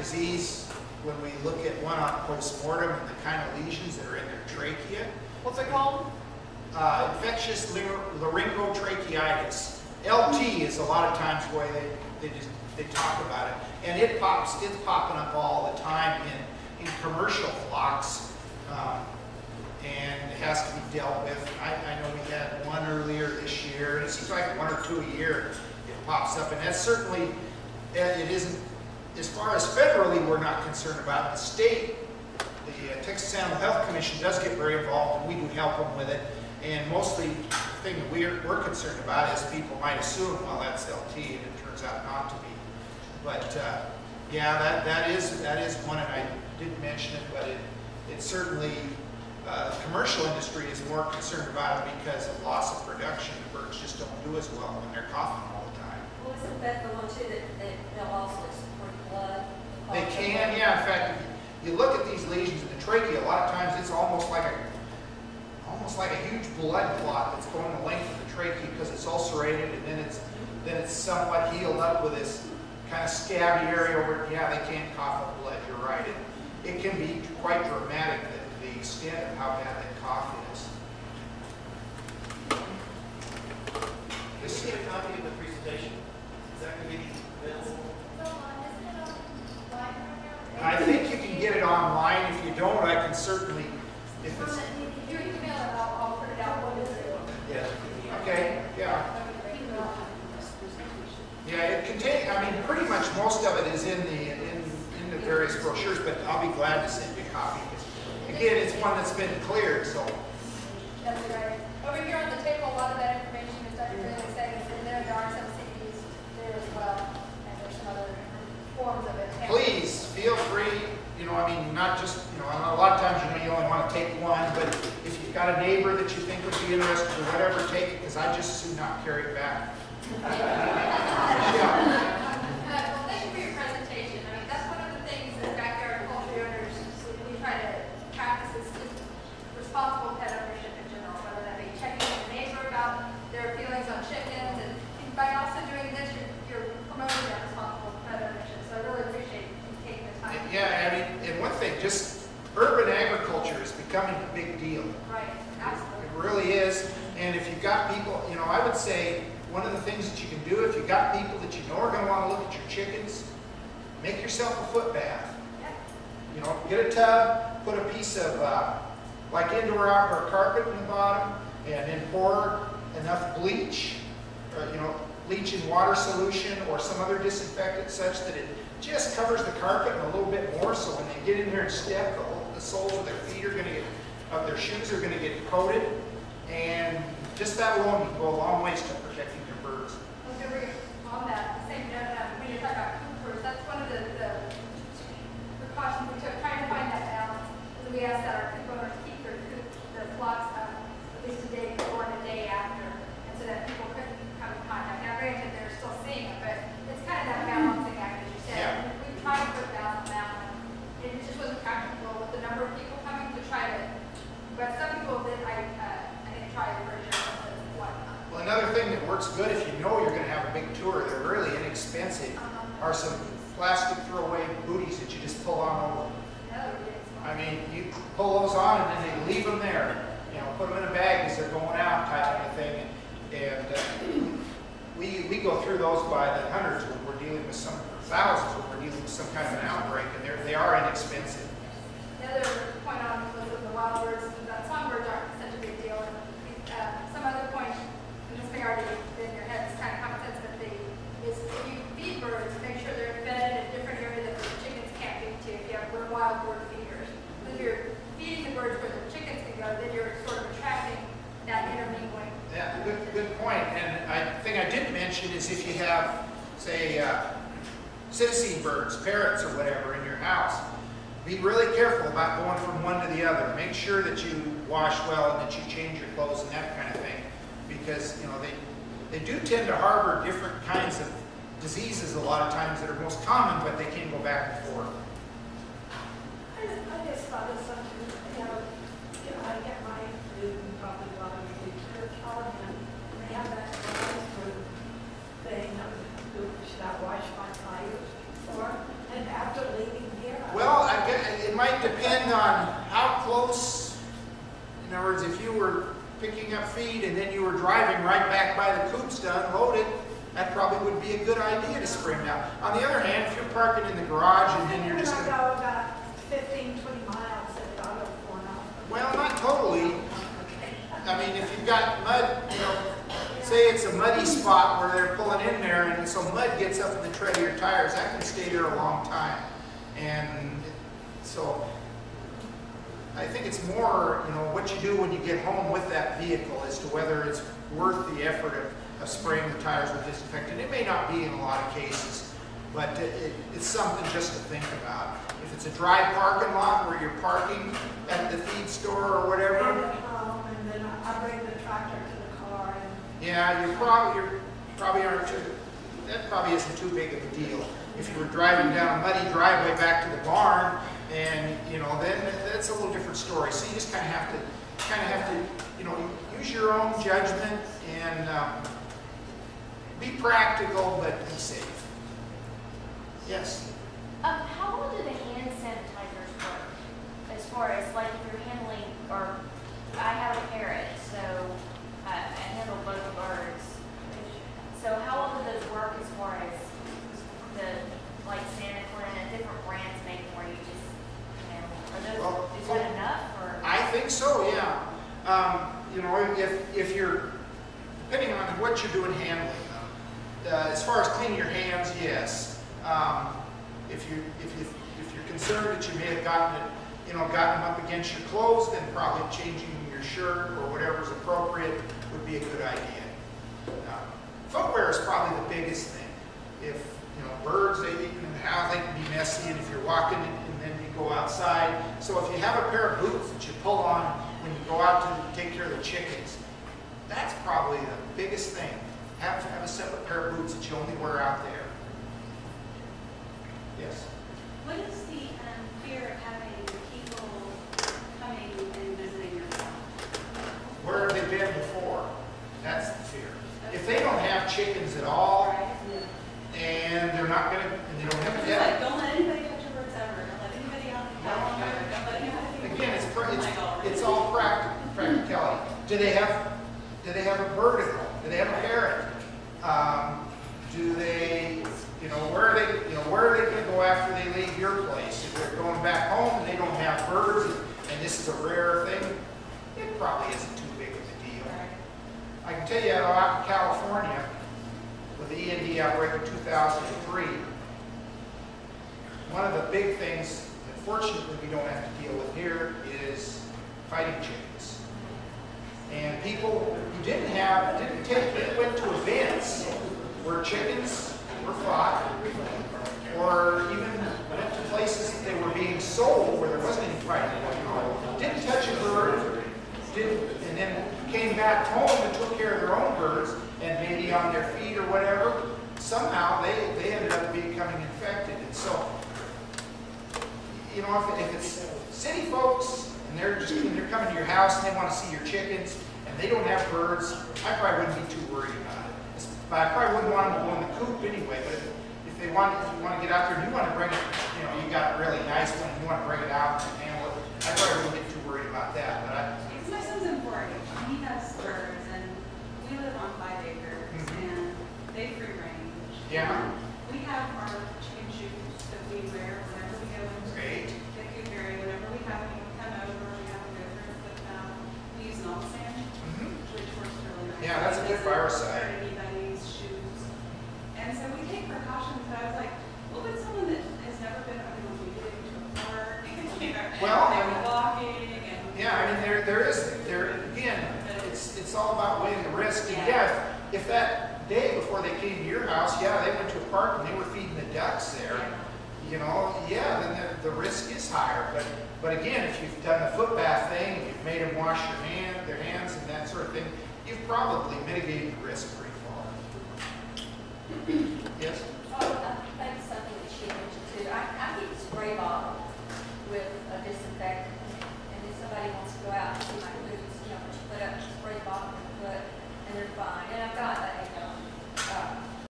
disease when we look at one on postmortem and the kind of lesions that are in their trachea. What's it called? Infectious laryngotracheitis. LT is a lot of times the way they talk about it, and it's popping up all the time in commercial flocks, and it has to be dealt with. I know we had one earlier this year, and it seems like 1 or 2 a year it pops up, and that's certainly, it isn't, as far as federally we're not concerned about it. The state, the Texas Animal Health Commission does get very involved, and we do help them with it. And mostly the thing that we're concerned about is people might assume, well, that's LT, and it turns out not to be. But yeah, that is one, and I didn't mention it, but it certainly, the commercial industry is more concerned about it because of loss of production. The birds just don't do as well when they're coughing all the time. Well, isn't that the one too that they'll also support blood? They can, yeah. In fact, if you look at these lesions in the trachea, a lot of times it's almost like a huge blood clot that's going the length of the trachea because it's ulcerated, and then it's somewhat healed up with this kind of scabby area where, yeah, they can't cough up blood. You're right. It can be quite dramatic, the extent of how bad that cough is. Can you get a copy of the presentation? Is that going to be available? I think you can get it online. If you don't, I can certainly. If it's, your email, and I'll print it out. What is it? Yes. okay, yeah. Yeah, it contains, I mean, pretty much most of it is in the various brochures, but I'll be glad to send you a copy. Again, it's one that's been cleared, so. That's right. Over here on the table, a lot of that information is Dr. Greenlee saying is in there. There are some CDs there as well, and there's some other forms of it. Please, feel free, I mean, not just, a lot of times, you only want to take one, but if you've got a neighbor that you think would be interested or whatever, take it, because I just as soon not carry it back. Well, thank you for your presentation. I mean, that's one of the things as backyard poultry owners we try to practice is just responsible pet ownership in general, whether that be checking with your neighbor about their feelings on chickens, and by also doing this, you're promoting that responsible pet ownership. So I really appreciate you taking the time. Yeah, I mean, and one thing, just urban agriculture is becoming a big deal. Right, absolutely. It really is. And if you've got people, I would say one of the things that you can do if you've got people that you know are going to want to look at your chickens, make yourself a foot bath. Yeah. Get a tub, put a piece of like indoor outdoor carpet in the bottom, and then pour enough bleach, or, bleach in water solution or some other disinfectant such that it just covers the carpet and a little bit more, so when they get in there and step, the soles of their feet are going to their shoes are going to get coated, and just that alone can go a long ways to protecting your birds. On that same note, when you're talking about coopers, that's one of the precautions we took, trying to find that balance. So we asked that our coop owners keep their flocks at least a day before and a day after, and so that people couldn't come in contact. Now, granted, they're still seeing it, but it's kind of that balancing act, as you said. Yeah. We tried to put balance on that one. It just wasn't practical with the number of people coming to try to. But some people did. I think try to for sure. Well, another thing that works good if you know you're going to have a big tour, they're really inexpensive, are some plastic throwaway booties that you just pull on over. I mean, you pull those on and then they leave them there. Put them in a bag as they're going out, type of thing. And we go through those by the hundreds when we're dealing with some, thousands when we're dealing with some kind of an outbreak, and they are inexpensive. The other point on was with the wild birds, that songbirds aren't such a big deal. Some other point, and this may already be in your head, it's kind of common sense, but is if you feed birds, make sure they're fed in a different area that the chickens can't feed to. If you have wild bird feeders, if you're feeding the birds where the chickens can go, then you're sort of attracting that intermingling. Yeah, good point. And I think I did mention is if you have, say, citizen birds, parrots or whatever in your house, be really careful about going from one to the other. Make sure that you wash well and that you change your clothes and that kind of thing, because they do tend to harbor different kinds of diseases a lot of times that are most common, but they can go back and forth. I just thought of something, I get my food probably while I'm in church all the time, and they have that food thing, should I wash my tires before and after leaving might depend on how close, in other words, if you were picking up feed and then you were driving right back by the coops to unload it, that probably would be a good idea to spray them down. On the other hand, if you're parking in the garage and then you're just When going I to... go about 15, 20 miles, and I'll go 4 miles. Well, not totally. I mean, if you've got mud, you know, say it's a muddy spot where they're pulling in there and so mud gets up in the tread of your tires, that can stay there a long time. And so I think it's more, you know, what you do when you get home with that vehicle as to whether it's worth the effort of spraying the tires with disinfectant. It may not be in a lot of cases, but it's something just to think about. If it's a dry parking lot where you're parking at the feed store or whatever. And at home, and then I bring the tractor to the car. And Yeah, you probably aren't too, that probably isn't too big of a deal. If you were driving down a muddy driveway back to the barn, and you know, then that's a little different story. So you just kind of have to, you know, use your own judgment and be practical, but be safe. Yes. How well do the hand sanitizers work? As far as like if you're handling, or I have a parrot, so I handle both birds. So how well do those work as far as the like SantaClin and different brands make them where you just, you know, are those, is that enough or? I think so, yeah. You know, if you're, depending on what you're doing handling them, as far as cleaning your hands, yes. If you're concerned that you may have gotten it, you know, gotten them up against your clothes, then probably changing your shirt or whatever is appropriate would be a good idea. Footwear is probably the biggest thing. If you know, birds, they eat in the house, they can be messy, and if you're walking and then you go outside. So if you have a pair of boots that you pull on when you go out to take care of the chickens, that's probably the biggest thing. Have to have a separate pair of boots that you only wear out there. Yes? What is the fear of having people coming and visiting your house? Where have they been before? That's the fear. If they don't have chickens at all, and they're not going to, and they don't have It's like, don't let anybody touch your birds ever. Don't let anybody out the calendar. Don't let anybody. Again, it's all practicality. Do they have a bird at home? Do they have a parrot? Do they, you know, where are they going to go after they leave your place? If they're going back home and they don't have birds, and this is a rare thing, it probably isn't too big of a deal. I can tell you out in California, with the END outbreak in 2003, one of the big things that fortunately we don't have to deal with here is fighting chickens. And people who went to events where chickens were fought, or even went to places that they were being sold where there wasn't any fighting going on, didn't touch a bird, and then came back home and took care of their own birds, and maybe on their feet or whatever, somehow they ended up becoming infected. And so, you know, if it's city folks and they're coming to your house and they want to see your chickens and they don't have birds, I probably wouldn't be too worried about it. But I probably wouldn't want them to go in the coop anyway. But if you want to get out there and you want to bring it, you know, you got a really nice one and you want to bring it out and handle it, I probably wouldn't get too worried about that. But Because my son's in 4-H, and he has birds, and we live on 5 acres, and they free range. yeah, We have our chicken shoes that we wear whenever we go into great. the coop area. Whenever we have anyone come over, we have them go through and put them. We use Nalsan, which works really nice. Yeah, that's a good It doesn't viricide. hurt anybody's shoes. And so we take precautions, but I was like, what would someone that has never been, I mean, we get into a park, you know, Well, they were walking, and. Yeah, I mean, again, it's all about weighing the risk. And yeah, if that day before they came to your house, yeah, they went to a park and they were feeding the ducks there, you know, yeah, then the risk is higher. But again, if you've done the foot bath thing, if you've made them wash their hands and that sort of thing, you've probably mitigated the risk pretty far.